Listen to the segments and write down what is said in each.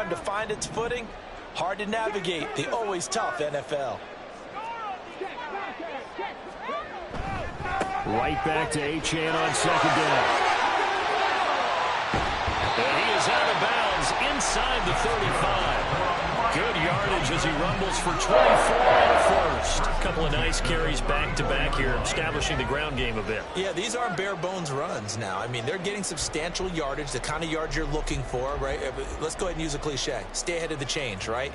time to find its footing. Hard to navigate. The always tough NFL. Right back to Achane on second down. And he is out of bounds inside the 35. Good yardage as he rumbles for 24 on the first. A couple of nice carries back-to-back here, establishing the ground game a bit. Yeah, these aren't bare-bones runs now. I mean, they're getting substantial yardage, the kind of yards you're looking for, right? Let's go ahead and use a cliche. Stay ahead of the change, right?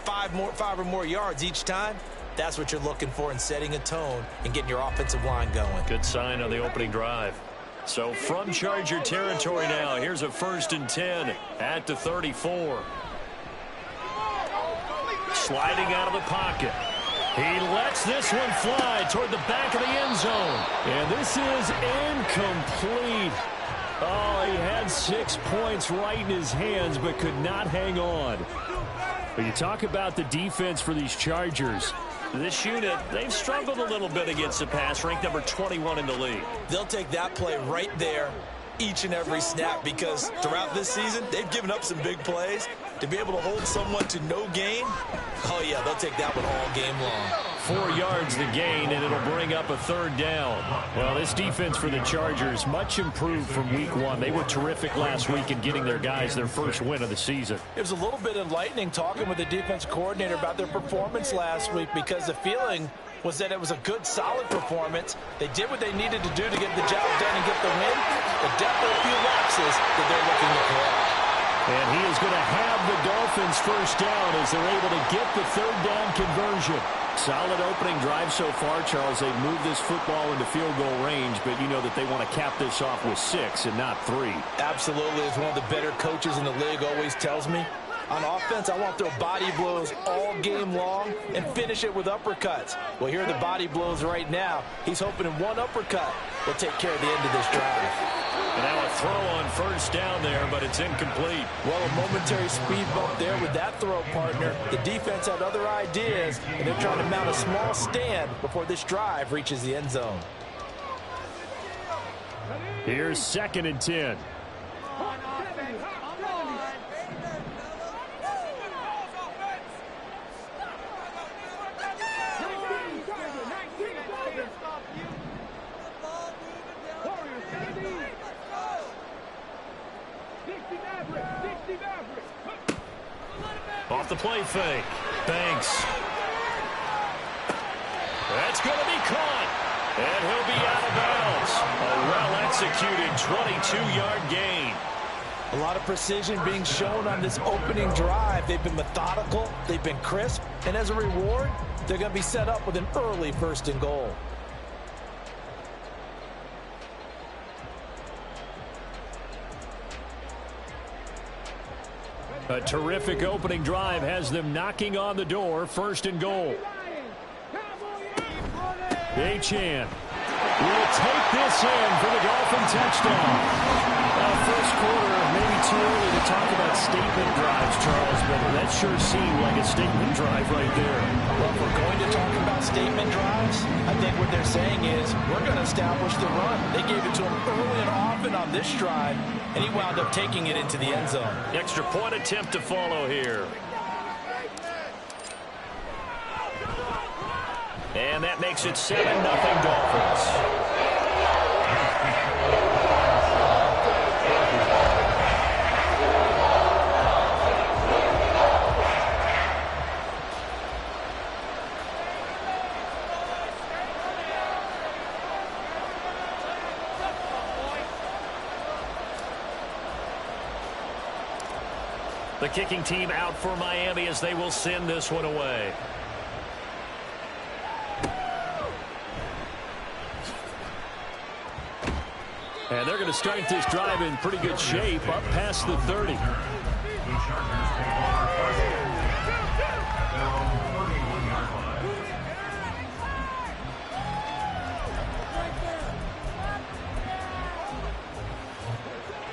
Five or more yards each time. That's what you're looking for in setting a tone and getting your offensive line going. Good sign on the opening drive. So from Charger territory now, here's a 1st and 10 at the 34. Sliding out of the pocket. He lets this one fly toward the back of the end zone. And this is incomplete. Oh, he had 6 points right in his hands but could not hang on. But you talk about the defense for these Chargers. This unit, they've struggled a little bit against the pass, ranked number 21 in the league. They'll take that play right there each and every snap because throughout this season, they've given up some big plays. To be able to hold someone to no gain, oh, yeah, they'll take that one all game long. 4 yards the gain, and it'll bring up a 3rd down. Well, this defense for the Chargers, much improved from week 1. They were terrific last week in getting their guys their first win of the season. It was a little bit enlightening talking with the defense coordinator about their performance last week because the feeling was that it was a good, solid performance. They did what they needed to do to get the job done and get the win, but definitely a few lapses that they're looking to correct. And he is going to have the Dolphins first down as they're able to get the 3rd down conversion. Solid opening drive so far, Charles. They've moved this football into field goal range, but you know that they want to cap this off with 6 and not 3. Absolutely. As one of the better coaches in the league always tells me, on offense, I want to throw body blows all game long and finish it with uppercuts. Well, here are the body blows right now. He's hoping in one uppercut will take care of the end of this drive. And now a throw on first down there, but it's incomplete. Well, a momentary speed bump there with that throw, partner. The defense had other ideas, and they're trying to mount a small stand before this drive reaches the end zone. Here's 2nd and 10. Off the play fake. Banks. That's going to be caught. And he'll be out of bounds. A well-executed 22-yard gain. A lot of precision being shown on this opening drive. They've been methodical. They've been crisp. And as a reward, they're going to be set up with an early 1st and goal. A terrific opening drive has them knocking on the door. 1st and goal. Achane will take this in for the Dolphin touchdown. First quarter, maybe too early to talk about statement drives, Charles, but that sure seemed like a statement drive right there. Well, if we're going to talk about statement drives, I think what they're saying is we're going to establish the run. They gave it to him early and often on this drive, and he wound up taking it into the end zone. Extra point attempt to follow here. And that makes it 7-0 Dolphins. The kicking team out for Miami as they will send this one away. And they're going to start this drive in pretty good shape, up past the 30.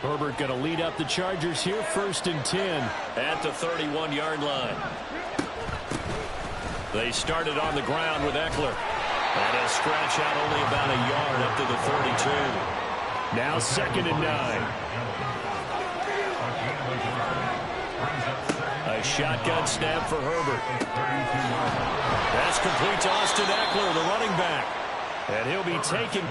Herbert going to lead up the Chargers here, 1st and 10 at the 31-yard line. They started on the ground with Eckler. And he'll stretch out only about a yard up to the 32. Now 2nd and 9. A shotgun snap for Herbert. That's complete to Austin Eckler, the running back. And he'll be taken.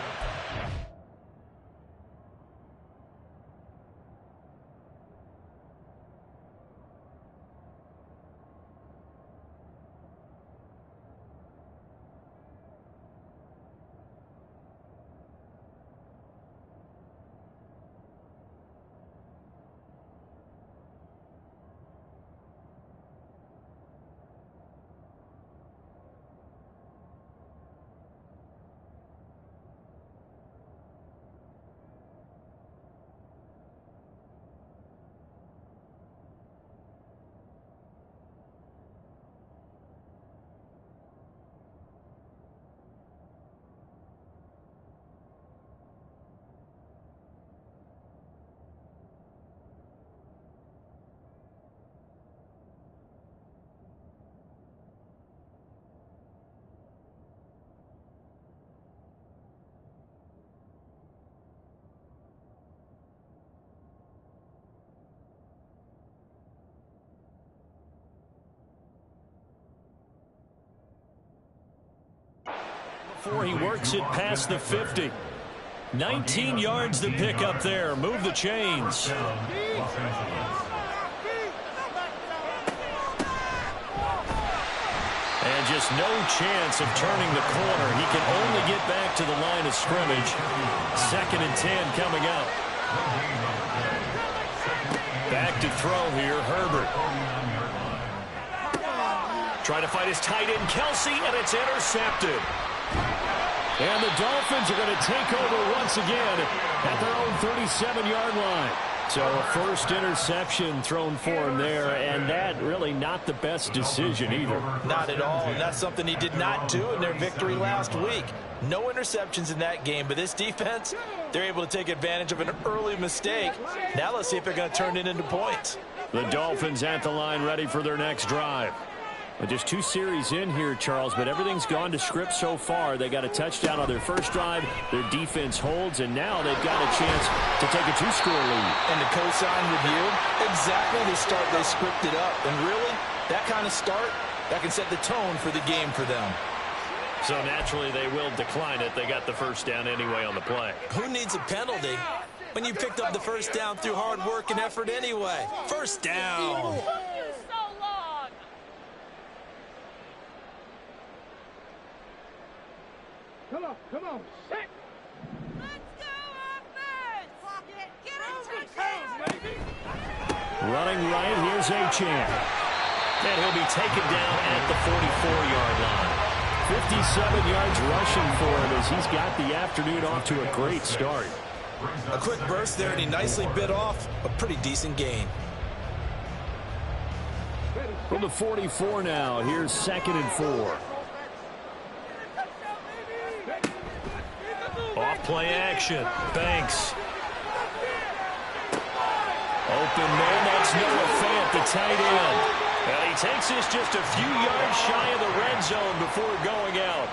Before he works it past the 50. 19 yards to pick up there. Move the chains. And just no chance of turning the corner. He can only get back to the line of scrimmage. 2nd and 10 coming up. Back to throw here, Herbert. Trying to fight his tight end, Kelsey, and it's intercepted. And the Dolphins are going to take over once again at their own 37-yard line. So a first interception thrown for him there, and that really not the best decision either. Not at all, and that's something he did not do in their victory last week. No interceptions in that game, but this defense, they're able to take advantage of an early mistake. Now let's see if they're going to turn it into points. The Dolphins at the line ready for their next drive. Just 2 series in here, Charles, but everything's gone to script so far. They got a touchdown on their first drive. Their defense holds, and now they've got a chance to take a 2-score lead. And the cosign review, exactly the start they scripted up. And really, that kind of start, that can set the tone for the game for them. So naturally, they will decline it. They got the first down anyway on the play. Who needs a penalty when you picked up the first down through hard work and effort anyway? First down. Come on, set. Let's go, offense! Get it, baby. Running right, here's Achane. And he'll be taken down at the 44-yard line. 57 yards rushing for him as he's got the afternoon off to a great start. A quick burst there, and he nicely bit off a pretty decent gain. From the 44 now, here's 2nd and 4. Off play action. Banks. Open man, that's Noah Fant, the tight end. And he takes this just a few yards shy of the red zone before going out.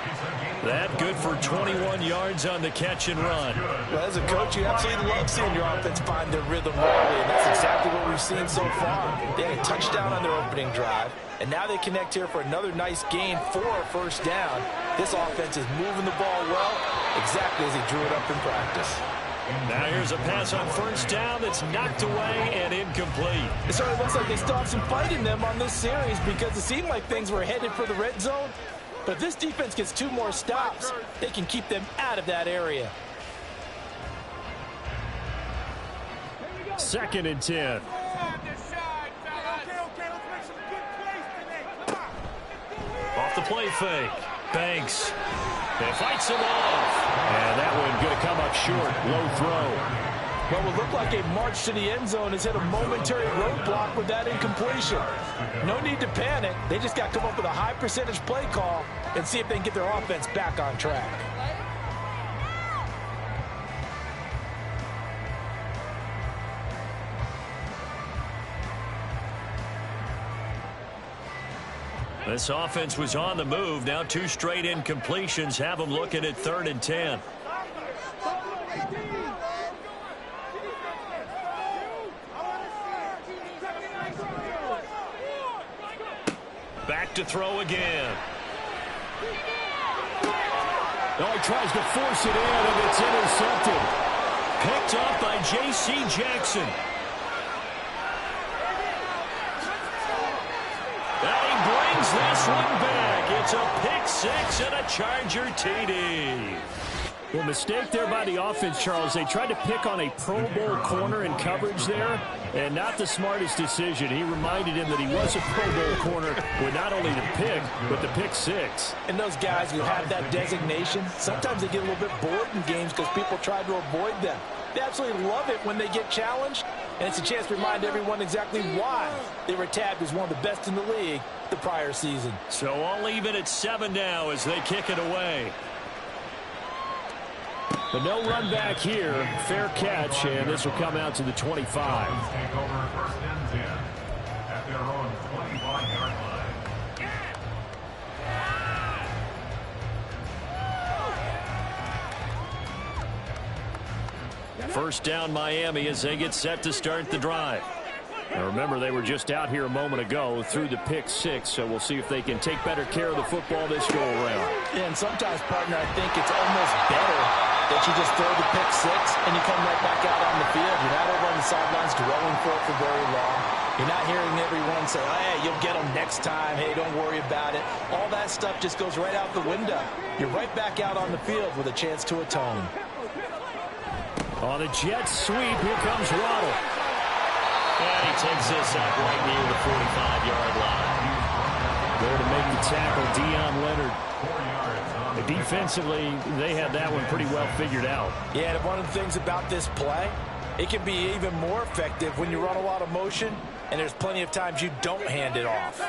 That good for 21 yards on the catch and run. Well, as a coach, you absolutely love seeing your offense find their rhythm early, and that's exactly what we've seen so far. They had a touchdown on their opening drive, and now they connect here for another nice gain for a first down. This offense is moving the ball well, exactly as he drew it up in practice. Now here's a pass on first down that's knocked away and incomplete. It certainly looks like they still have some fight in them on this series because it seemed like things were headed for the red zone. But if this defense gets 2 more stops, they can keep them out of that area. 2nd and 10. Off the play fake. Banks. And fights him off. And that one going to come up short. Low throw. What will look like a march to the end zone has hit a momentary roadblock with that incompletion. No need to panic. They just got to come up with a high percentage play call and see if they can get their offense back on track. This offense was on the move. Now 2 straight incompletions have them looking at 3rd and 10. Back to throw again. Oh, he tries to force it in, and it's intercepted. Picked up by J.C. Jackson. And he brings this one back. It's a pick six and a Charger TD. Well, mistake there by the offense, Charles. They tried to pick on a Pro Bowl corner in coverage there, and not the smartest decision. He reminded him that he was a Pro Bowl corner with not only the pick, but the pick six. And those guys who have that designation, sometimes they get a little bit bored in games because people try to avoid them. They absolutely love it when they get challenged, and it's a chance to remind everyone exactly why they were tabbed as one of the best in the league the prior season. So I'll leave it at 7 now as they kick it away. But no run back here. Fair catch, and this will come out to the 25. Take over first and 10 at their own 25-yard line. First down Miami as they get set to start the drive. Now remember, they were just out here a moment ago through the pick six, so we'll see if they can take better care of the football this go around. And sometimes, partner, I think it's almost better that you just throw the pick six and you come right back out on the field. You're not over on the sidelines dwelling for it for very long. You're not hearing everyone say, hey, you'll get them next time. Hey, don't worry about it. All that stuff just goes right out the window. You're right back out on the field with a chance to atone. On a jet sweep, here comes Waddle. And he takes this up right near the 45-yard line. There to make the tackle, Deion Leonard. Defensively, they had that one pretty well figured out. Yeah, and one of the things about this play, it can be even more effective when you run a lot of motion, and there's plenty of times you don't hand it off.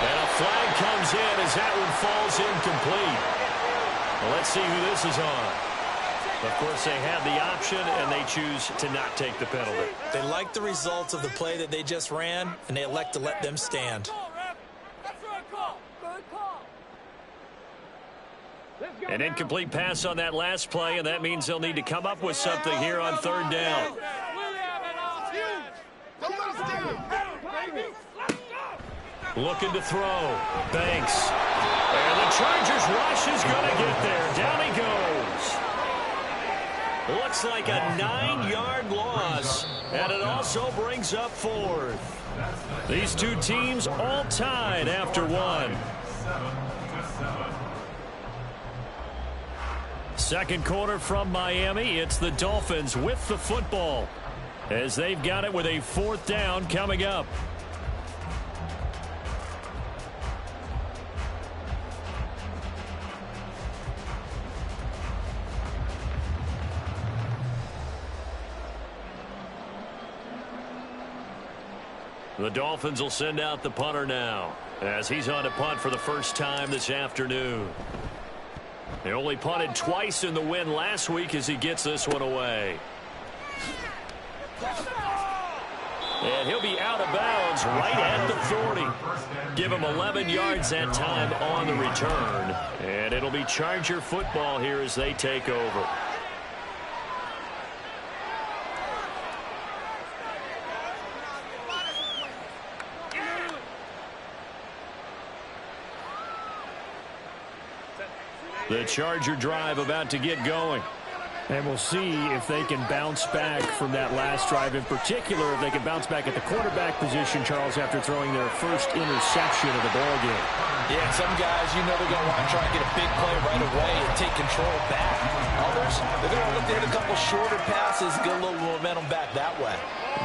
And a flag comes in as that one falls incomplete. Well, let's see who this is on. Of course, they have the option, and they choose to not take the penalty. They like the results of the play that they just ran, and they elect to let them stand. An incomplete pass on that last play, and that means they'll need to come up with something here on third down. Looking to throw. Banks. And the Chargers rush is going to get there. Down he goes. Looks like a 9-yard loss, and it also brings up fourth. These two teams all tied after one. Second quarter from Miami. It's the Dolphins with the football as they've got it with a fourth down coming up. The Dolphins will send out the punter now as he's on to punt for the first time this afternoon. They only punted twice in the win last week as he gets this one away. And he'll be out of bounds right at the 40. Give him 11 yards that time on the return. And it'll be Charger football here as they take over. The Charger drive about to get going. And we'll see if they can bounce back from that last drive. In particular, if they can bounce back at the quarterback position, Charles, after throwing their first interception of the ballgame. Yeah, some guys, you know they're going to want to try and get a big play right away and take control back. Others, they're going to look to hit a couple shorter passes, get a little momentum back that way.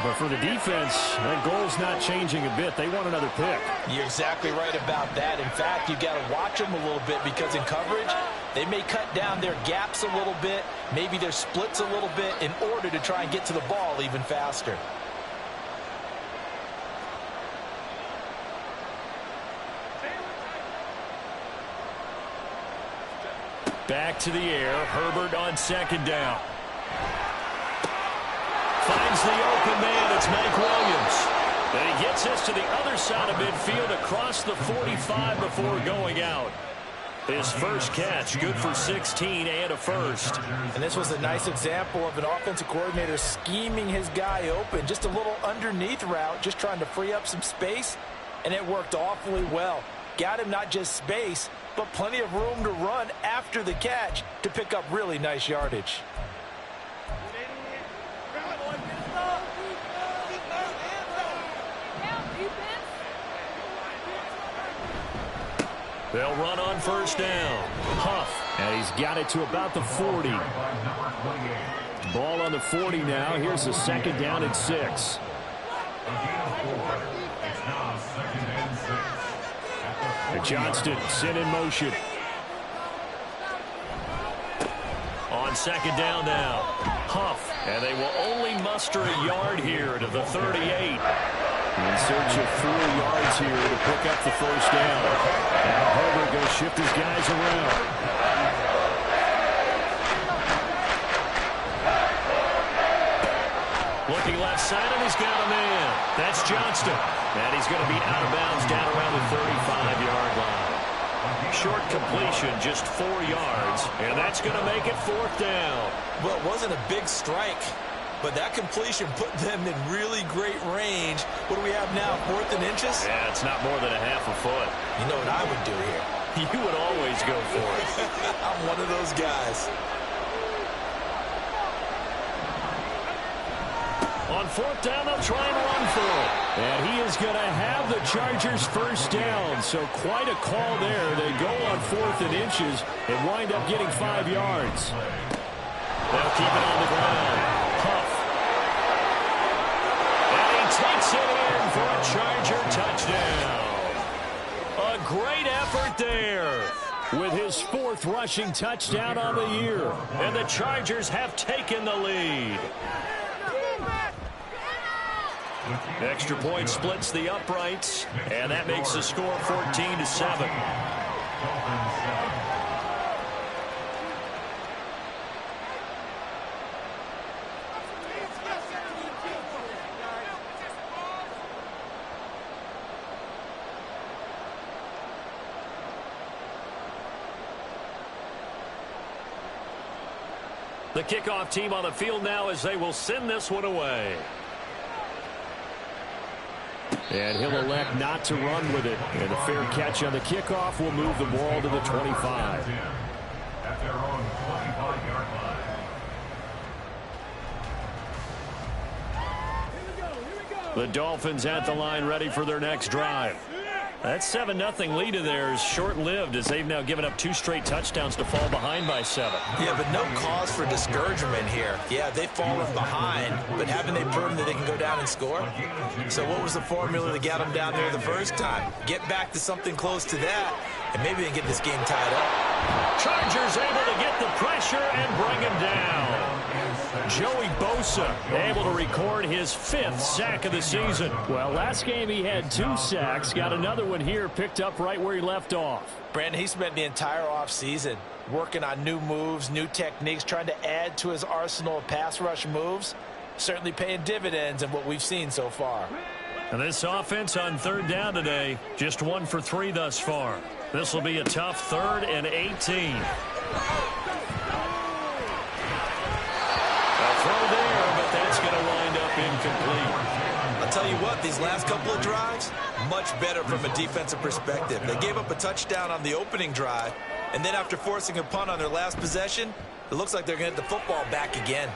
But for the defense, that goal's not changing a bit. They want another pick. You're exactly right about that. In fact, you've got to watch them a little bit because in coverage, they may cut down their gaps a little bit, maybe their splits a little bit in order to try and get to the ball even faster. Back to the air. Herbert on second down. Finds the open man. It's Mike Williams. And he gets this to the other side of midfield across the 45 before going out. His first catch, good for 16 and a first. And this was a nice example of an offensive coordinator scheming his guy open. Just a little underneath route, just trying to free up some space, and it worked awfully well. Got him not just space, but plenty of room to run after the catch to pick up really nice yardage. They'll run on first down. Huff, and he's got it to about the 40. Ball on the 40 now. Here's the second down and 6. Johnston sent in motion. On second down now. Huff, and they will only muster a yard here to the 38. In search of 4 yards here to pick up the first down. Now Herbert going to shift his guys around. Looking left side, and he's got a man. That's Johnston. And he's going to be out of bounds down around the 35-yard line. Short completion, just 4 yards. And that's going to make it 4th down. Well, it wasn't a big strike, but that completion put them in really great range. What do we have now, 4th and inches? Yeah, it's not more than a half a foot. You know what I would do here? You would always go for it. I'm one of those guys. On 4th down, they'll try and run for it. And he is going to have the Chargers first down. So quite a call there. They go on 4th and inches and wind up getting 5 yards. They'll keep it on the ground. Huff. And he takes it in for a Charger touchdown. A great effort there with his 4th rushing touchdown on the year. And the Chargers have taken the lead. Extra point splits the uprights, and that makes the score 14-7. The kickoff team on the field now as they will send this one away. And he'll elect not to run with it. And a fair catch on the kickoff will move the ball to the 25. At their own 25-yard line. The Dolphins at the line ready for their next drive. That 7-0 lead of theirs short-lived as they've now given up 2 straight touchdowns to fall behind by 7. Yeah, but no cause for discouragement here. Yeah, they've fallen behind, but haven't they proven that they can go down and score? So what was the formula that got them down there the first time? Get back to something close to that, and maybe they can get this game tied up. Chargers able to get the pressure and bring him down. Joey Bosa able to record his 5th sack of the season. Well, last game he had 2 sacks. Got another one here picked up right where he left off. Brandon, he spent the entire offseason working on new moves, new techniques, trying to add to his arsenal of pass rush moves. Certainly paying dividends in what we've seen so far. And this offense on 3rd down today, just 1 for 3 thus far. This will be a tough 3rd and 18. Throw there, but that's going to wind up incomplete. I'll tell you what, these last couple of drives, much better from a defensive perspective. They gave up a touchdown on the opening drive, and then after forcing a punt on their last possession, it looks like they're going to get the football back again.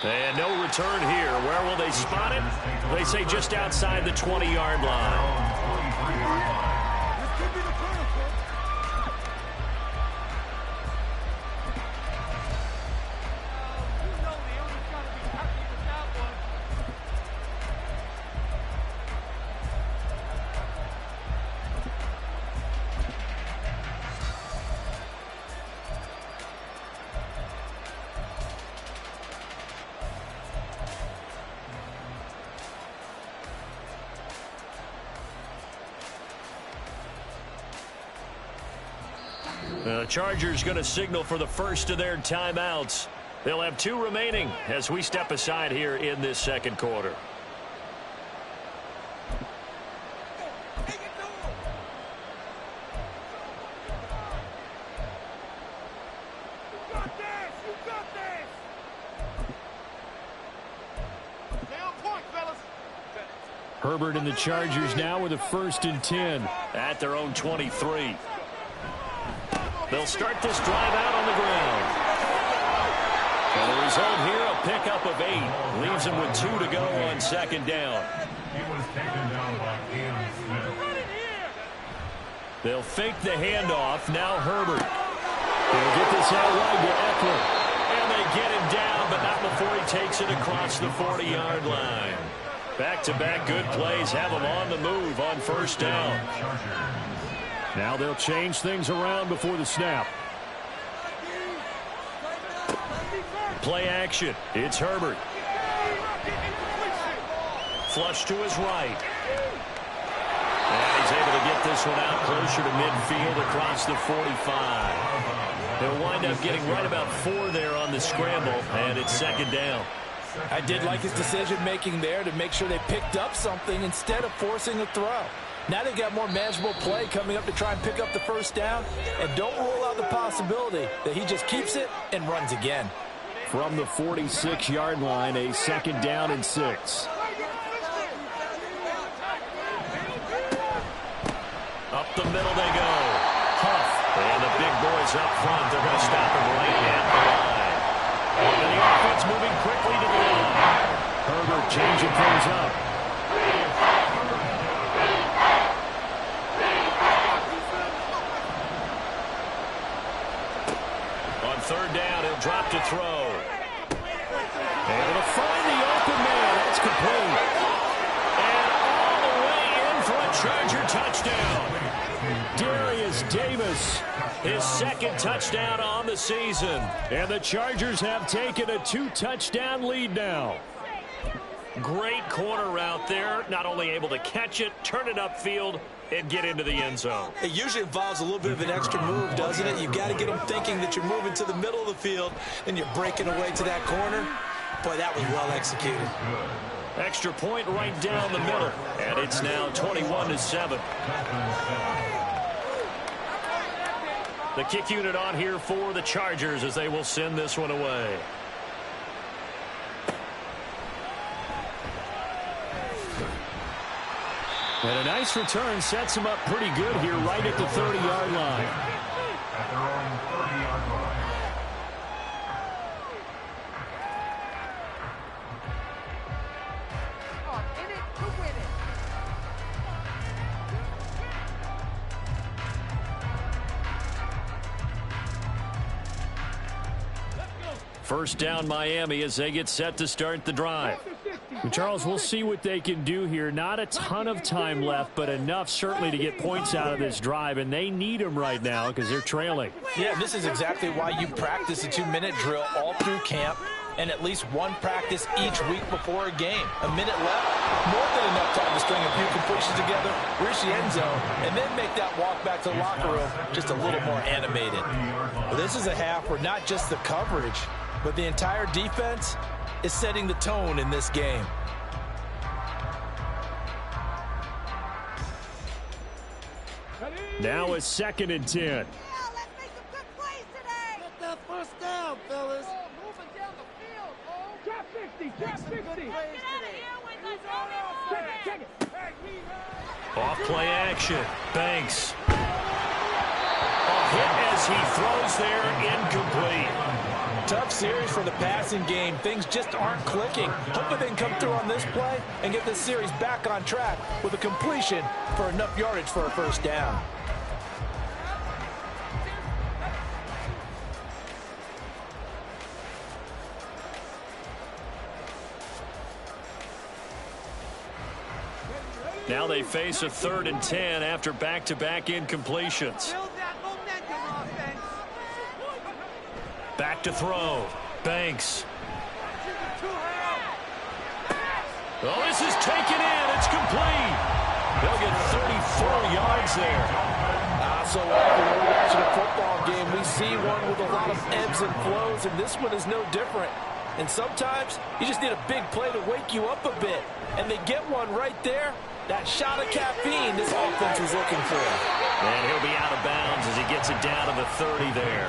And no return here. Where will they spot it? They say just outside the 20-yard line. The Chargers going to signal for the first of their timeouts. They'll have 2 remaining as we step aside here in this second quarter. Herbert and the Chargers now with a 1st and 10 at their own 23. They'll start this drive out on the ground. And the result here, a pickup of 8. Leaves him with 2 to go on 2nd down. He was taken down by Cam Smith. They'll fake the handoff. Now Herbert. They'll get this out wide to Eckler. And they get him down, but not before he takes it across the 40-yard line. Back-to-back good plays have him on the move on 1st down. Now they'll change things around before the snap. Play action. It's Herbert. Flush to his right. And he's able to get this one out closer to midfield across the 45. They'll wind up getting right about 4 there on the scramble, and it's 2nd down. I did like his decision-making there to make sure they picked up something instead of forcing a throw. Now they've got more manageable play coming up to try and pick up the 1st down, and don't rule out the possibility that he just keeps it and runs again. From the 46-yard line, a 2nd down and 6. Up the middle they go. Huff. And the big boys up front. They're going to stop him right at the line. And the offense moving quickly to the line. Herbert changing things up. On 3rd down, he'll drop to throw. Able to find the open man. That's complete. And all the way in for a Charger touchdown. Darius Davis, his 2nd touchdown on the season. And the Chargers have taken a 2-touchdown lead now. Great corner route there. Not only able to catch it, turn it upfield, and get into the end zone. It usually involves a little bit of an extra move, doesn't it? You've got to get them thinking that you're moving to the middle of the field, and you're breaking away to that corner. Boy, that was well executed. Extra point right down the middle. And it's now 21-7. The kick unit on here for the Chargers as they will send this one away. And a nice return sets him up pretty good here right at the 30-yard line. At their own 30-yard line. First down Miami as they get set to start the drive. And Charles, we'll see what they can do here. Not a ton of time left, but enough certainly to get points out of this drive, and they need them right now because they're trailing. Yeah, this is exactly why you practice a 2-minute drill all through camp and at least one practice each week before a game. A minute left, more than enough time to string a few completions together, reach the end zone, and then make that walk back to the locker room just a little more animated. Well, this is a half where not just the coverage, but the entire defense is setting the tone in this game. Now a 2nd and 10. Yeah, let's make some good plays today. Get that 1st down, fellas. Moving down the field, oh. Drop 60, drop 60. Get out of here with the Check it, check it. Off play action. Banks. A hit as he throws there, incomplete. Tough series for the passing game. Things just aren't clicking. Hopefully they can come through on this play and get this series back on track with a completion for enough yardage for a 1st down. Now they face a 3rd and 10 after back-to-back incompletions. Build that momentum, offense. Back to throw. Banks. Oh, this is taken in. It's complete. They'll get 34 yards there. So often when we're watching a football game, we see one with a lot of ebbs and flows, and this one is no different. And sometimes you just need a big play to wake you up a bit. And they get one right there, That shot of caffeine this offense was looking for. And he'll be out of bounds as he gets it down to the 30 there.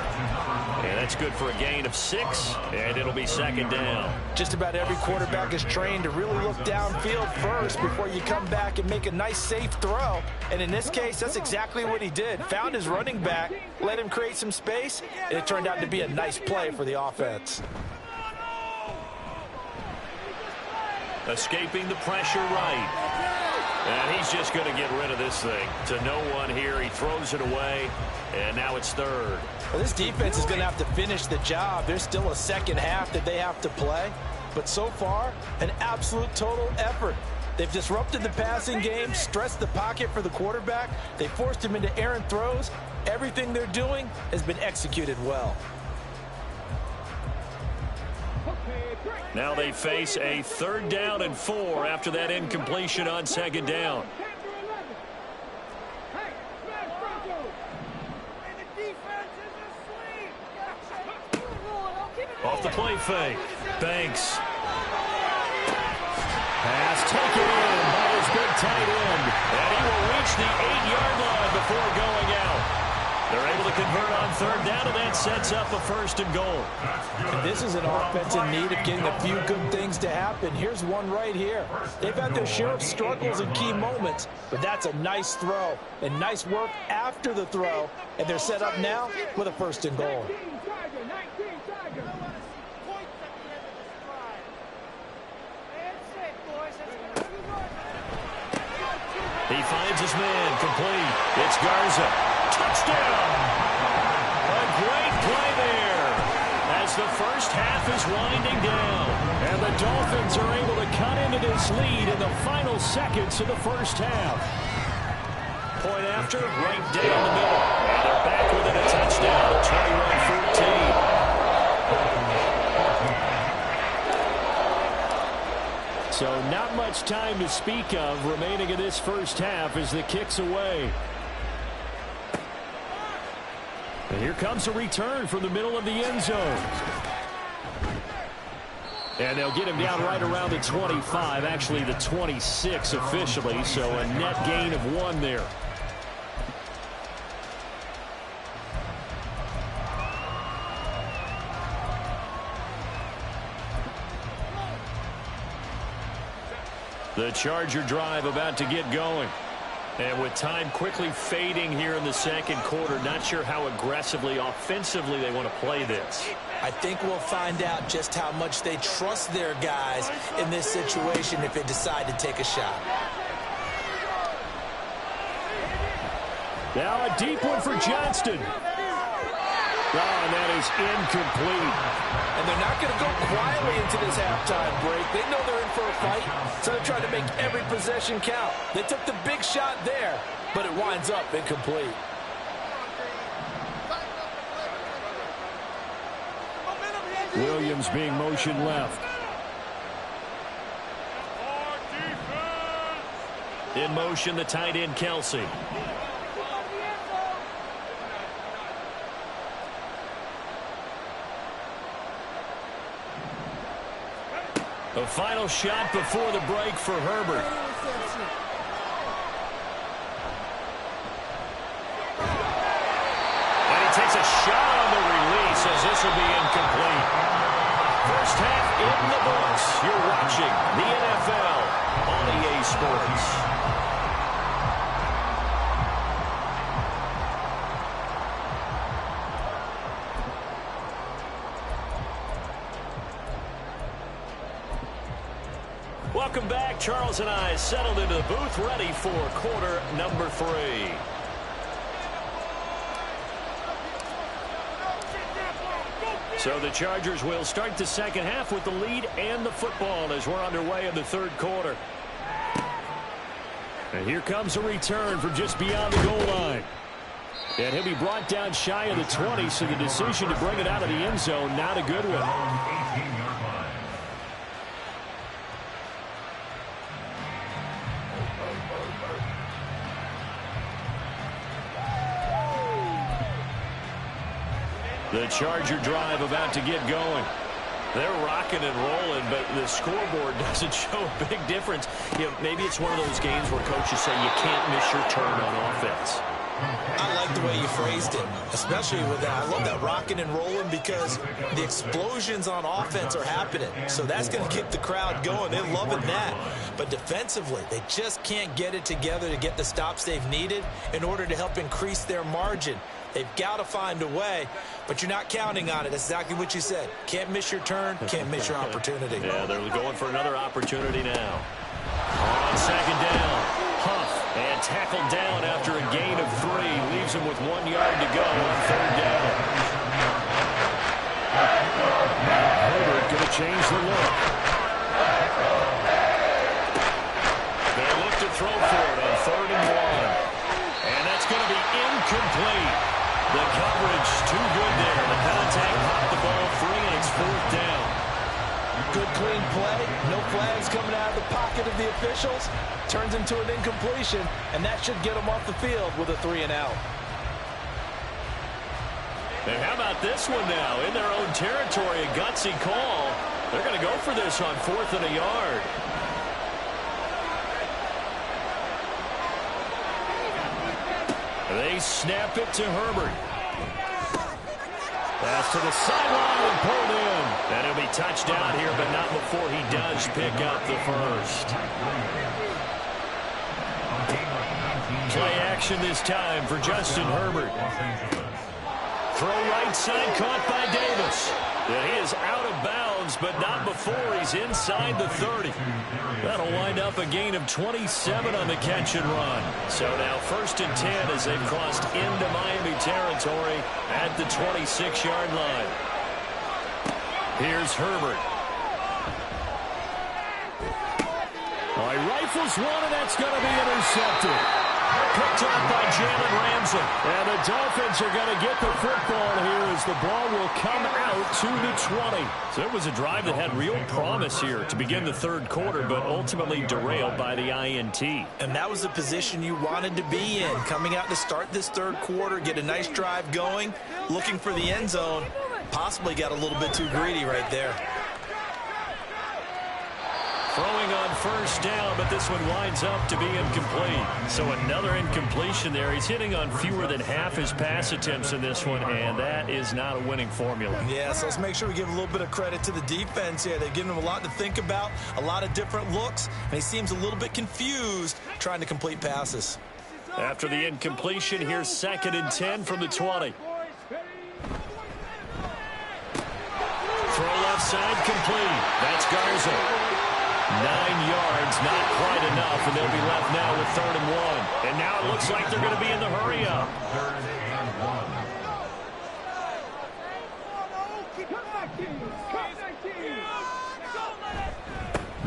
And that's good for a gain of 6, and it'll be second down. Just about every quarterback is trained to really look downfield first before you come back and make a nice, safe throw. And in this case, that's exactly what he did. Found his running back, let him create some space, and it turned out to be a nice play for the offense. Escaping the pressure right. And he's just going to get rid of this thing. To no one here. He throws it away, and now it's third. Well, this defense is going to have to finish the job. There's still a second half that they have to play. But so far, an absolute total effort. They've disrupted the passing game, stressed the pocket for the quarterback. They forced him into errant throws. Everything they're doing has been executed well. Now they face a 3rd down and 4 after that incompletion on second down. Off the play fake. Banks. Pass taken in by his big tight end. And he will reach the 8-yard line before going out. They're able to convert on 3rd down, and that sets up a 1st and goal. And this is an offense in need of getting a few good things to happen. Here's one right here. They've had their share of struggles in key moments, but that's a nice throw and nice work after the throw. And they're set up now with a 1st and goal. He finds his man, complete. It's Garza. Touchdown! A great play there as the first half is winding down. And the Dolphins are able to cut into this lead in the final seconds of the first half. Point after, right down the middle. And they're back within a touchdown, 21-14. So not much time to speak of remaining in this first half as the kick's away. And here comes a return from the middle of the end zone. And they'll get him down right around the 25, actually the 26 officially, so a net gain of 1 there. The Charger drive about to get going. And with time quickly fading here in the second quarter, not sure how aggressively, offensively they want to play this. I think we'll find out just how much they trust their guys in this situation if they decide to take a shot. Now a deep one for Johnston. Oh, and that is incomplete. And they're not going to go quietly into this halftime break. They know they're in for a fight, so they're trying to make every possession count. They took the big shot there, but it winds up incomplete. Williams being motioned left. In motion, the tight end, Kelsey. A final shot before the break for Herbert. And he takes a shot on the release as this will be incomplete. First half in the books. You're watching the NFL on EA Sports. Welcome back. Charles and I settled into the booth, ready for quarter number 3. So the Chargers will start the second half with the lead and the football as we're underway in the third quarter. And here comes a return from just beyond the goal line. And he'll be brought down shy of the 20, so the decision to bring it out of the end zone, not a good one. The Charger drive about to get going. They're rocking and rolling, but the scoreboard doesn't show a big difference. You know, maybe it's one of those games where coaches say you can't miss your turn on offense. I like the way you phrased it, especially with that. I love that rocking and rolling because the explosions on offense are happening. So that's going to keep the crowd going. They're loving that. But defensively, they just can't get it together to get the stops they've needed in order to help increase their margin. They've got to find a way, but you're not counting on it. That's exactly what you said. Can't miss your turn, can't miss your opportunity. Yeah, they're going for another opportunity now. On second down, Huff, and tackled down after a gain of 3. Leaves him with 1 yard to go on third down. Herbert going to change the look. They look to throw for it on 3rd and 1. And that's going to be incomplete. The coverage too good there. The contact popped the ball free, and it's 4th down. Good, clean play. No flags coming out of the pocket of the officials. Turns into an incompletion, and that should get them off the field with a 3 and out. And how about this one now? In their own territory, a gutsy call. They're going to go for this on 4th and a yard. They snap it to Herbert. Pass to the sideline and pulled in. And he'll be touchdown here, but not before he does pick up the first. Play action this time for Justin Herbert. Throw right side caught by Davis. And he is out of bounds, but not before he's inside the 30. That'll wind up a gain of 27 on the catch and run. So now 1st and 10 as they've crossed into Miami territory at the 26-yard line. Here's Herbert. He rifles one, and that's going to be intercepted. Picked up by Jalen Ramsey. And the Dolphins are going to get the football here as the ball will come out to the 20. So it was a drive that had real promise here to begin the 3rd quarter, but ultimately derailed by the INT. And that was the position you wanted to be in. Coming out to start this 3rd quarter, get a nice drive going, looking for the end zone. Possibly got a little bit too greedy right there. Throwing on 1st down, but this one winds up to be incomplete. So another incompletion there. He's hitting on fewer than half his pass attempts in this one, and that is not a winning formula. Yeah, so let's make sure we give a little bit of credit to the defense here. They've given him a lot to think about, a lot of different looks, and he seems a little bit confused trying to complete passes. After the incompletion, here's 2nd and 10 from the 20. Throw left side complete. That's Garza. 9 yards, not quite enough, and they'll be left now with 3rd and 1. And now it looks like they're going to be in the hurry-up. 3rd and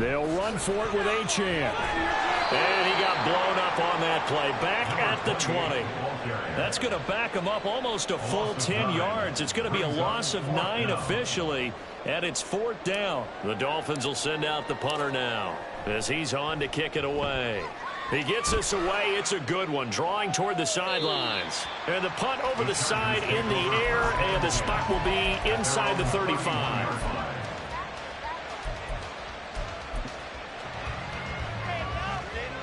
1. They'll run for it with Achane. And he got blown up on that play. Back at the 20. That's going to back him up almost a full 10 yards. It's going to be a loss of 9 officially. And it's 4th down. The Dolphins will send out the punter now as he's on to kick it away. He gets this away. It's a good one. Drawing toward the sidelines. And the punt over the side in the air. And the spot will be inside the 35.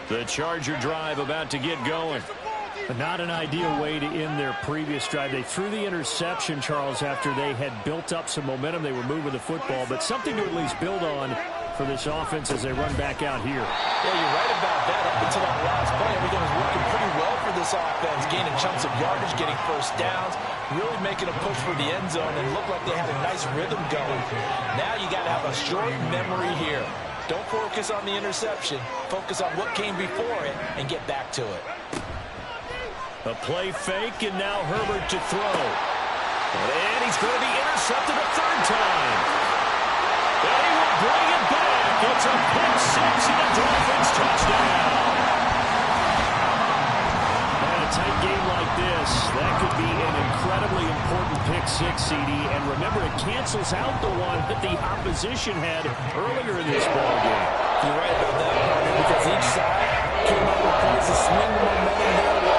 The Charger drive about to get going. Not an ideal way to end their previous drive. They threw the interception, Charles, after they had built up some momentum. They were moving the football, but something to at least build on for this offense as they run back out here. Yeah, you're right about that. Up until that last play, everything was working pretty well for this offense, gaining chunks of yardage, getting 1st downs, really making a push for the end zone, and looked like they had a nice rhythm going. Now you got to have a short memory here. Don't focus on the interception. Focus on what came before it and get back to it. A play fake, and now Herbert to throw. And he's going to be intercepted a 3rd time. And he will bring it back. It's a pick 6 and a Dolphins touchdown. And a tight game like this, that could be an incredibly important pick 6, CD. And remember, it cancels out the one that the opposition had earlier in this ballgame. You're right about that, because each side came up with plays to swing the momentum their way.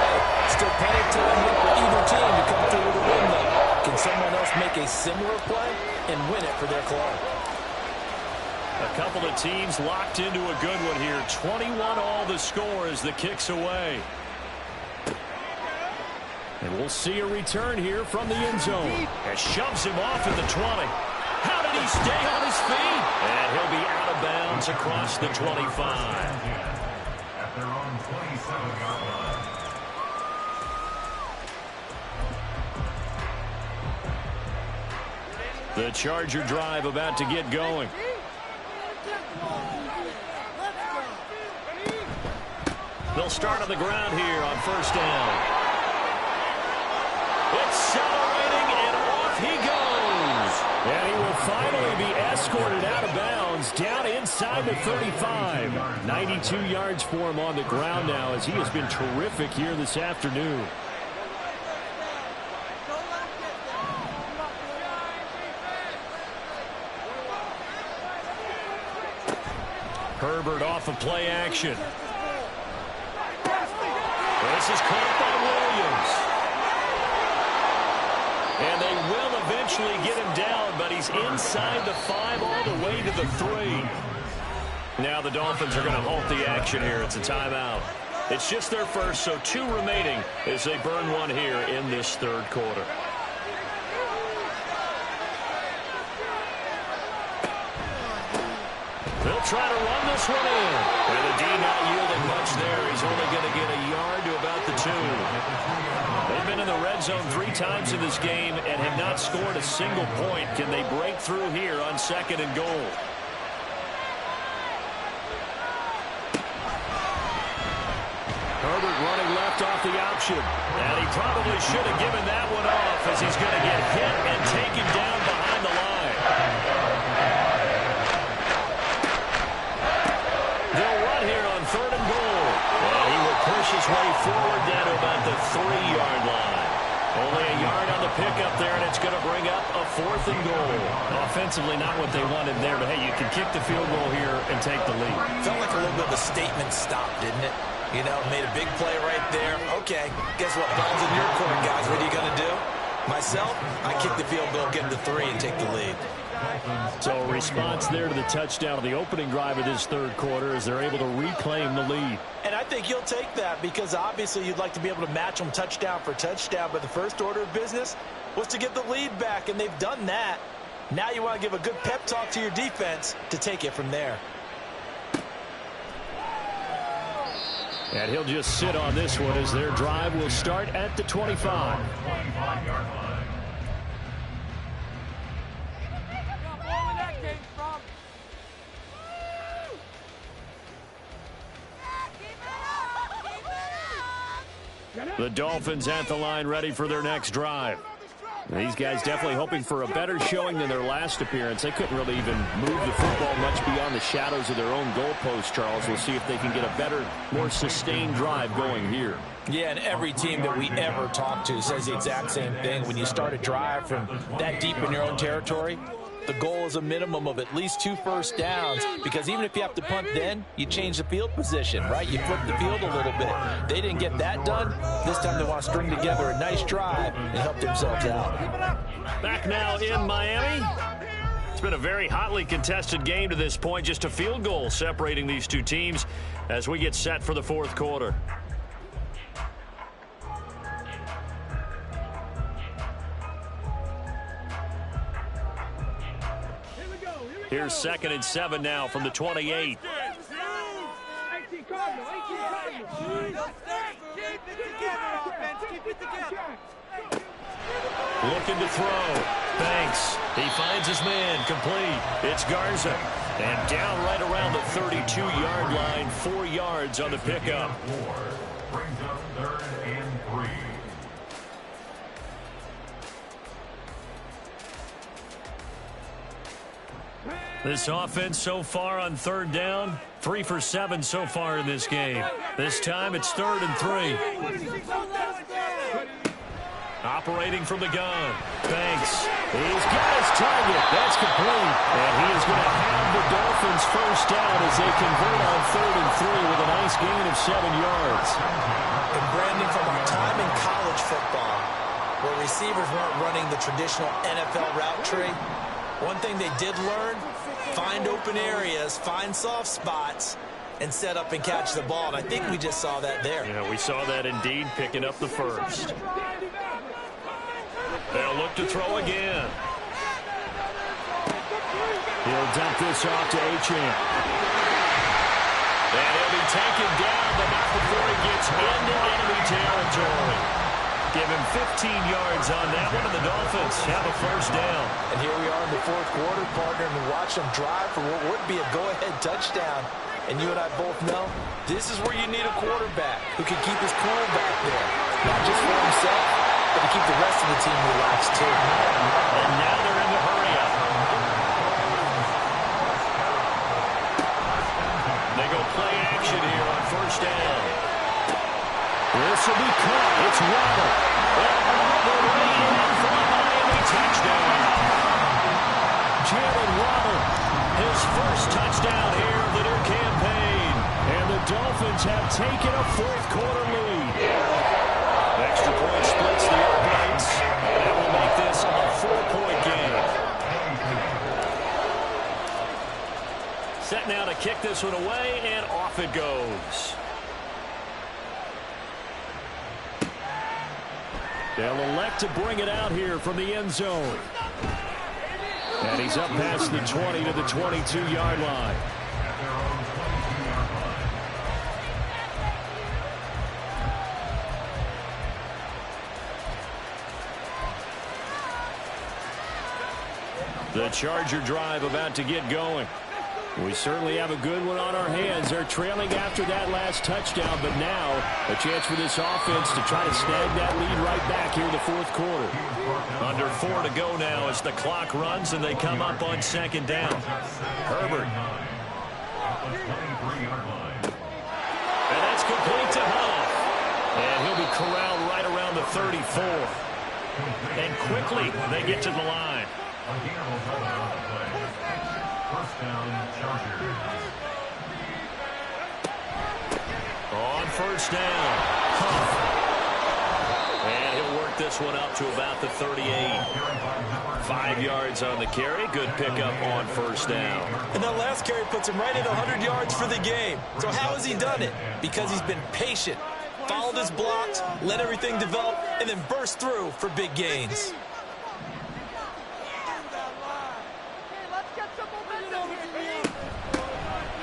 Still plenty of time for either team to come through with a win, though. Can someone else make a similar play and win it for their club? A couple of teams locked into a good one here. 21 all the score as the kick's away. And we'll see a return here from the end zone. And shoves him off at the 20. How did he stay on his feet? And he'll be out of bounds across the 25. At their own 27-yard line. The Charger drive about to get going. They'll start on the ground here on first down. Accelerating, and off he goes. And he will finally be escorted out of bounds down inside the 35. 92 yards for him on the ground now as he has been terrific here this afternoon. Herbert off of play action. This is caught by Williams. And they will eventually get him down, but he's inside the 5 all the way to the 3. Now the Dolphins are going to halt the action here. It's a timeout. It's just their first, so 2 remaining as they burn one here in this third quarter. They'll try to run this one in. And the D not yielding much there. He's only going to get a yard to about the 2. They've been in the red zone 3 times in this game and have not scored a single point. Can they break through here on 2nd and goal? Herbert running left off the option. And he probably should have given that one off as he's going to get hit and taken down behind the line. They'll run here on 3rd and goal. And he will push his way forward down to about the 3-yard line. Only a yard on the pickup there, and it's going to bring up a 4th and goal. Offensively, not what they wanted there, but hey, you can kick the field goal here and take the lead. Felt like a little bit of a statement stop, didn't it? You know, made a big play right there. Okay, guess what? Ball's in your court, guys. What are you going to do? Myself, I kick the field goal, get the 3, and take the lead. So a response there to the touchdown of the opening drive of this third quarter as they're able to reclaim the lead. And I think you'll take that because obviously you'd like to be able to match them touchdown for touchdown, but the first order of business was to get the lead back, and they've done that. Now you want to give a good pep talk to your defense to take it from there. And he'll just sit on this one as their drive will start at the 25. 25-yard line. The Dolphins at the line ready for their next drive. These guys definitely hoping for a better showing than their last appearance. They couldn't really even move the football much beyond the shadows of their own goalpost, Charles. We'll see if they can get a better, more sustained drive going here. Yeah, and every team that we ever talk to says the exact same thing. When you start a drive from that deep in your own territory, the goal is a minimum of at least 2 first downs, because even if you have to punt then, you change the field position, right? You flip the field a little bit. They didn't get that done. This time they want to string together a nice drive and help themselves out. Back now in Miami. It's been a very hotly contested game to this point. Just a field goal separating these two teams as we get set for the fourth quarter. Here's 2nd and 7 now from the 28. Looking to throw. Banks. He finds his man. Complete. It's Garza. And down right around the 32-yard line. 4 yards on the pickup. Brings up 3rd and 3. This offense so far on 3rd down, 3 for 7 so far in this game. This time it's 3rd and 3. Operating from the gun. Banks. He's got his target. That's complete. And he is going to have the Dolphins first down as they convert on 3rd and 3 with a nice gain of 7 yards. And Brandon, from our time in college football, where receivers weren't running the traditional NFL route tree, one thing they did learn, find open areas, find soft spots, and set up and catch the ball. And I think we just saw that there. Yeah, we saw that indeed, picking up the first. They'll look to throw again. He'll dump this off to Achane. And he'll be taken down, but not before he gets into enemy territory. Give him 15 yards on that one, and the Dolphins have a first down. And here we are in the fourth quarter, partner, and watch them drive for what would be a go-ahead touchdown. And you and I both know this is where you need a quarterback who can keep his cool back there. Not just for himself, but to keep the rest of the team relaxed, too. And now they're in the hurry-up. They go play action here on first down. This will be caught. It's Waddle. All the way in for a Miami touchdown. Jalen Waddle, his first touchdown here of the new campaign. And the Dolphins have taken a fourth quarter lead. Extra point splits the uprights. That will make this a 4-point game. Set now to kick this one away, and off it goes. They'll elect to bring it out here from the end zone. And he's up past the 20 to the 22-yard line. The Charger drive about to get going. We certainly have a good one on our hands. They're trailing after that last touchdown, but now a chance for this offense to try to snag that lead right back here in the fourth quarter. Under 4 to go now as the clock runs and they come up on second down. Herbert. And that's complete to Huff. And he'll be corralled right around the 34. And quickly they get to the line. First down, Chargers. On first down, Huff. And he'll work this one up to about the 38. 5 yards on the carry. Good pickup on first down. And that last carry puts him right at 100 yards for the game. So how has he done it? Because he's been patient, followed his blocks, let everything develop, and then burst through for big gains.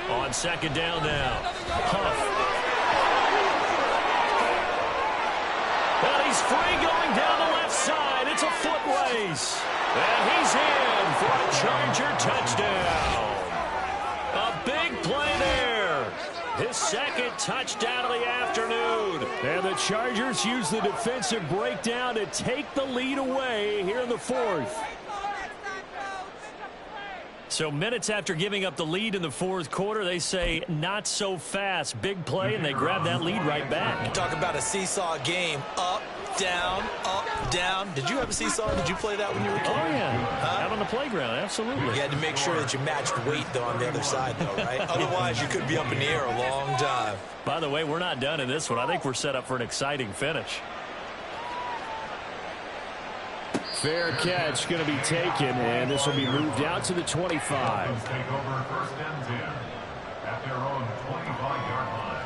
On second down now, Huff. Well, he's free going down the left side. It's a foot race. And he's in for a Charger touchdown. A big play there. His second touchdown of the afternoon. And the Chargers use the defensive breakdown to take the lead away here in the fourth. So minutes after giving up the lead in the fourth quarter, they say not so fast. Big play, and they grab that lead right back. Talk about a seesaw game. Up, down, up, down. Did you have a seesaw? Did you play that when you were a kid? Oh, yeah. Out on the playground, absolutely. You had to make sure that you matched weight, though, on the other side, though, right? Otherwise, you could be up in the air a long time. By the way, we're not done in this one. I think we're set up for an exciting finish. Fair catch going to be taken, and this will be moved out to the 25. Take over first and 10 at their own 25-yard line.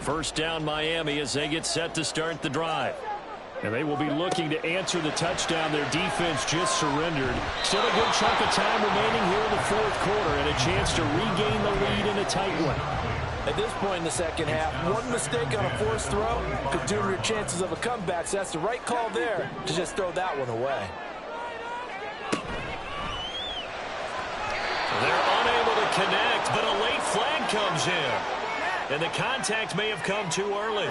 First down Miami as they get set to start the drive. And they will be looking to answer the touchdown their defense just surrendered. Still a good chunk of time remaining here in the fourth quarter and a chance to regain the lead in a tight one. At this point in the second half, one mistake on a forced throw could doom your chances of a comeback. So that's the right call there to just throw that one away. They're unable to connect, but a late flag comes in. And the contact may have come too early.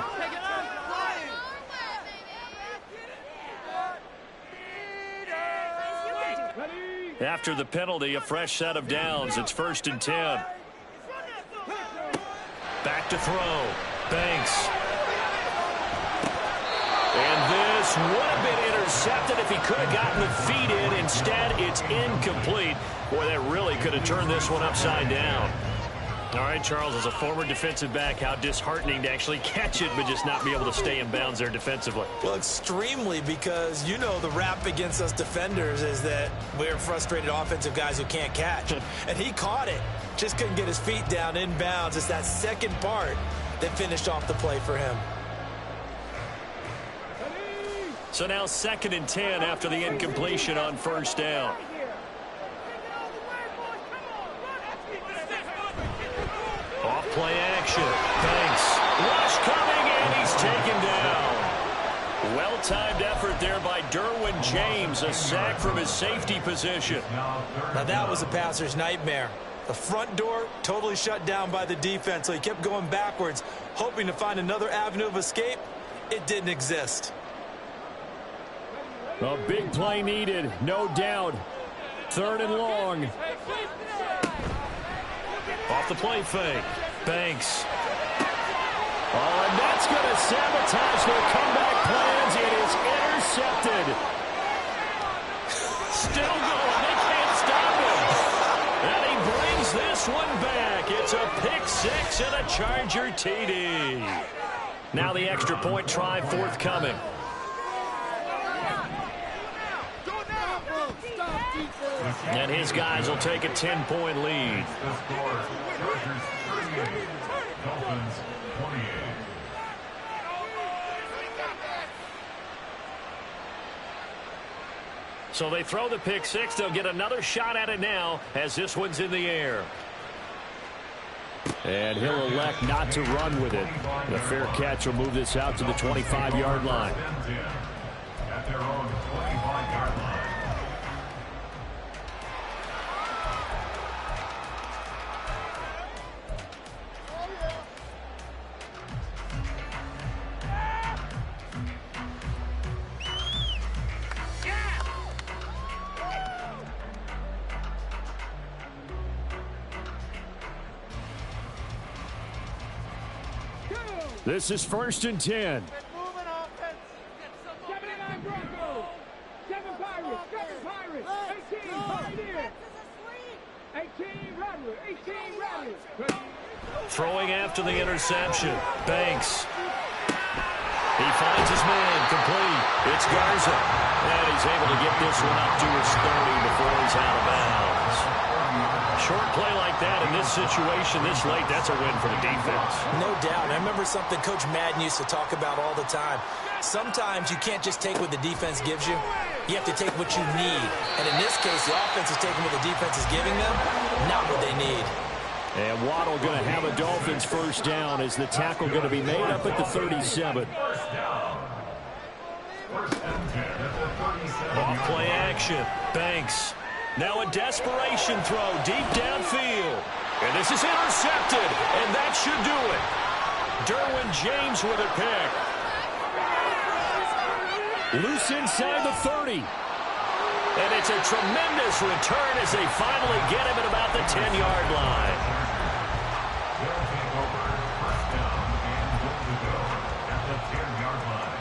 After the penalty, a fresh set of downs. It's first and 10. Back to throw. Banks. And this would have been intercepted if he could have gotten the feet in. Instead, it's incomplete. Boy, that really could have turned this one upside down. All right, Charles, as a former defensive back, how disheartening to actually catch it but just not be able to stay in bounds there defensively. Well, extremely, because you know the rap against us defenders is that we're frustrated offensive guys who can't catch. And he caught it. Just couldn't get his feet down in bounds. It's that second part that finished off the play for him. So now 2nd and 10 after the incompletion on first down. Off play action. Thanks. Rush coming, and he's taken down. Well-timed effort there by Derwin James. A sack from his safety position. Now that was a passer's nightmare. The front door totally shut down by the defense, so he kept going backwards, hoping to find another avenue of escape. It didn't exist. A big play needed, no doubt. 3rd and long. Off the play fake. Banks. Oh, and that's going to sabotage their comeback plans. It is intercepted. Still going. They can't stop him. And he brings this one back. It's a pick 6 and a Charger TD. Now the extra point try forthcoming. And his guys will take a 10-point lead. The score, Chargers 38, Dolphins 28. So they throw the pick 6. They'll get another shot at it now as this one's in the air. And he'll elect not to run with it. The fair catch will move this out to the 25-yard line. At their own 25-yard line. This is 1st and 10. Moving offense. 79 Broncos. 7 Pirates. 7 Pirates. 18 Pioneers. 18 Rattlers. 18 Rattlers. Throwing after the interception. Banks. He finds his man. Complete. It's Garza. And he's able to get this one up to his 30 before he's out of bounds. Short play like that in this situation this late, that's a win for the defense. No doubt. I remember something Coach Madden used to talk about all the time. Sometimes you can't just take what the defense gives you. You have to take what you need. And in this case, the offense is taking what the defense is giving them, not what they need. And Waddle going to have a Dolphins first down. Is the tackle going to be made up at the 37? First down. 1st and 10 at the 37. Off play action. Banks. Now a desperation throw deep downfield. And this is intercepted. And that should do it. Derwin James with a pick. Loose inside the 30. And it's a tremendous return as they finally get him at about the 10-yard line. They'll take over 1st down and good to go at the 10-yard line.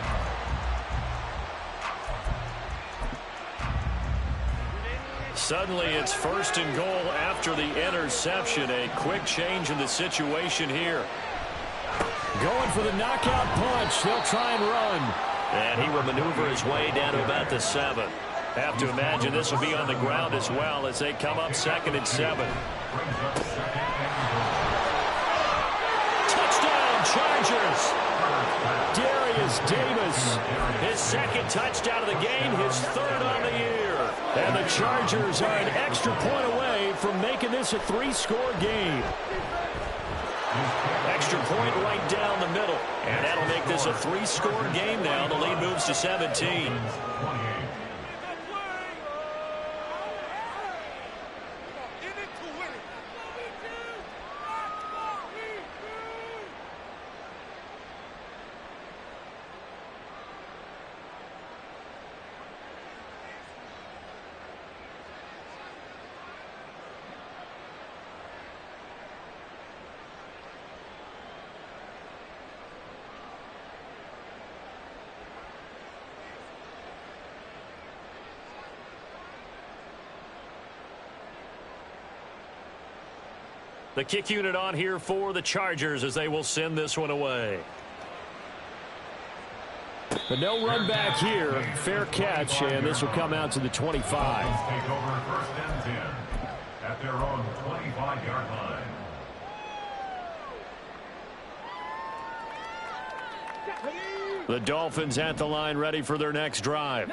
Suddenly it's 1st and goal after the interception. A quick change in the situation here. Going for the knockout punch. They'll try and run. And he will maneuver his way down to about the 7. Have to imagine this will be on the ground as well as they come up 2nd and 7. Touchdown, Chargers! Darius Davis. His 2nd touchdown of the game, his 3rd on the year. And the Chargers are an extra point away from making this a 3-score game. Extra point right down the middle. And that'll make this a 3-score game now. The lead moves to 17. The kick unit on here for the Chargers as they will send this one away. But no run back here. Fair catch, and this will come out to the 25. Take over first and 10 at their own 25-yard line. The Dolphins at the line ready for their next drive.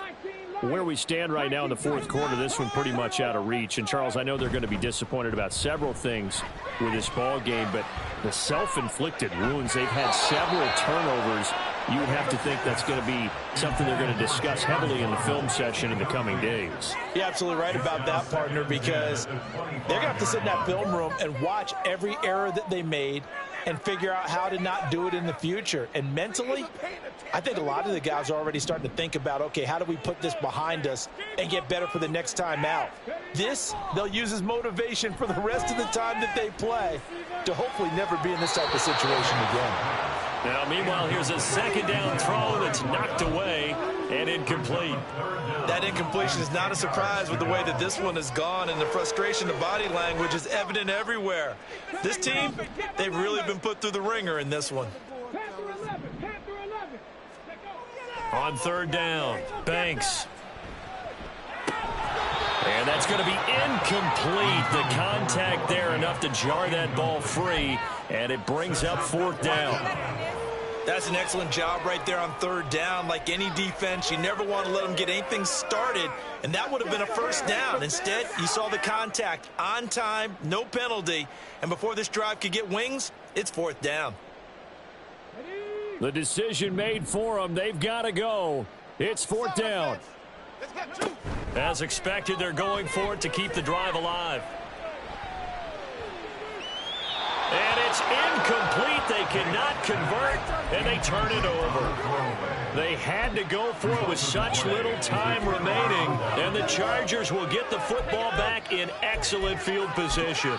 Where we stand right now in the fourth quarter, this one pretty much out of reach. And, Charles, I know they're going to be disappointed about several things with this ball game, but the self-inflicted wounds, they've had several turnovers. You would have to think that's going to be something they're going to discuss heavily in the film session in the coming days. You're absolutely right about that, partner, because they're going to have to sit in that film room and watch every error that they made and figure out how to not do it in the future. And mentally, I think a lot of the guys are already starting to think about, okay, how do we put this behind us and get better for the next time out? This, they'll use as motivation for the rest of the time that they play to hopefully never be in this type of situation again. Now, meanwhile, here's a second down throw that's knocked away and incomplete. That incompletion is not a surprise with the way that this one has gone, and the frustration of body language is evident everywhere. This team, they've really been put through the ringer in this one. On third down, Banks. And that's going to be incomplete. The contact there enough to jar that ball free, and it brings up fourth down. That's an excellent job right there on third down. Like any defense, you never want to let them get anything started, and that would have been a first down. Instead, you saw the contact on time, no penalty, and before this drive could get wings, it's fourth down. The decision made for them. They've got to go. It's fourth down. As expected, they're going for it to keep the drive alive. And it's incomplete. They cannot convert, and they turn it over. They had to go for it with such little time remaining, and the Chargers will get the football back in excellent field position.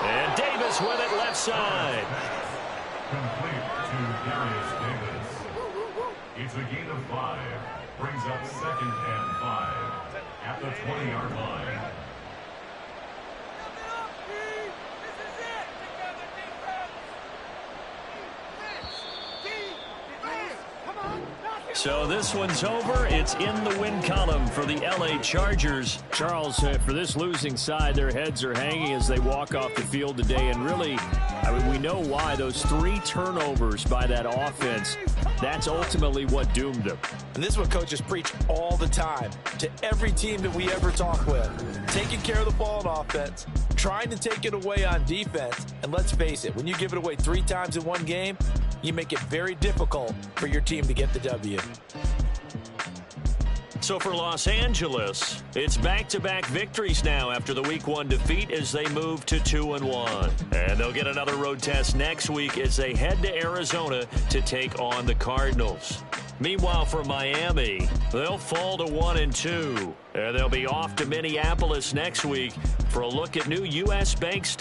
And Davis with it left side. Complete to Darius Davis. It's a gain of 5. Brings up second and 5 at the 20-yard line. So this one's over. It's in the win column for the L.A. Chargers. Charles, for this losing side, their heads are hanging as they walk off the field today. And really, I mean, we know why. Those 3 turnovers by that offense, that's ultimately what doomed them. And this is what coaches preach all the time to every team that we ever talk with. Taking care of the ball on offense, trying to take it away on defense. And let's face it, when you give it away 3 times in one game, you make it very difficult for your team to get the W. So for Los Angeles, it's back-to-back victories now after the Week 1 defeat as they move to 2-1. And they'll get another road test next week as they head to Arizona to take on the Cardinals. Meanwhile, for Miami, they'll fall to 1-2. And they'll be off to Minneapolis next week for a look at new U.S. Bank Stadium.